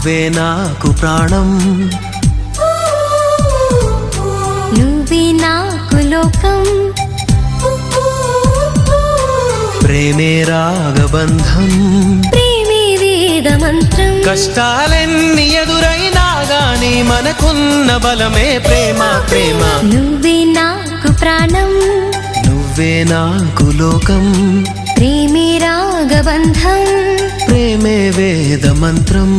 నువ్వే నాకు ప్రాణం, నువ్వే నాకు లోకం, ప్రేమే రాగబంధం, ప్రేమే వేద మంత్రం. కష్టాలెన్ని ఎదురైనా గాని మనకున్న బలమే ప్రేమ ప్రేమ. నువ్వే నాకు ప్రాణం, నువ్వే నాకు లోకం, ప్రేమే రాగబంధం, ప్రేమే వేద మంత్రం.